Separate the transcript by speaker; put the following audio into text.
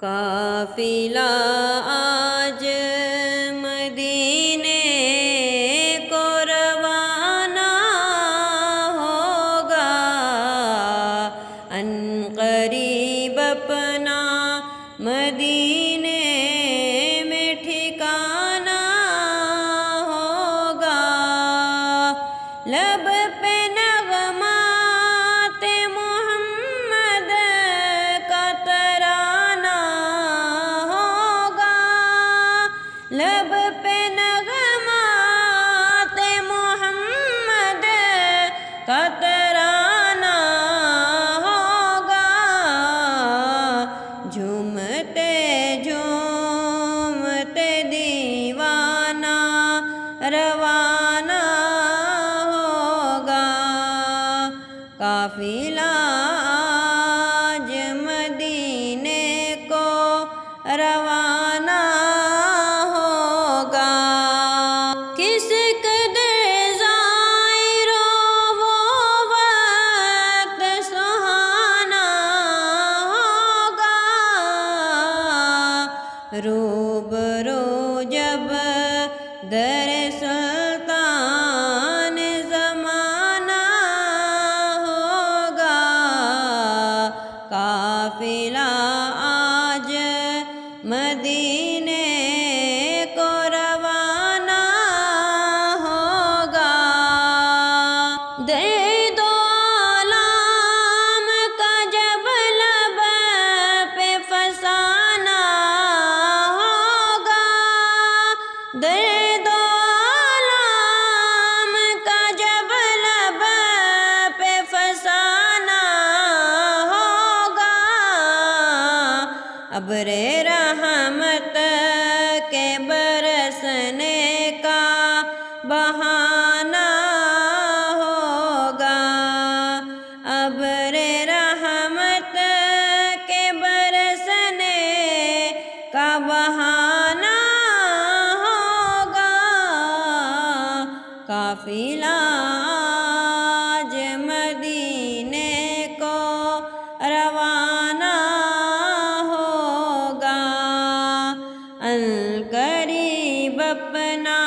Speaker 1: قافلہ آج مدینے کو روانہ ہوگا، عنقریب اپنا مدینے میں ٹھکانہ ہوگا۔ لب پہ نغمات محمد کا ترانہ ہوگا، لب پہ نغمات محمد کا ترانہ ہوگا۔ جھومتے جھومتے دیوانہ روانہ ہوگا، قافلہ آج مدینے کو روانہ ہوگا۔ کس قدر ظاہر وہ وقت سہانا ہوگا، روبرو جب در سلطان زمانہ ہوگا، قافلہ آج مدینے کو روانہ ہوگا۔ دے دو عالم کا جب لب پہ فسانہ ہوگا، دے دو عالم کا جب لب پہ فسانہ ہوگا، ابر رحمت کے برسنے کا بہانہ ہوگا، ابر رحمت کے برسنے کا بہانہ ہوگا، قافلہ آج مدینے کو روانہ ہوگا، عنقریب اپنا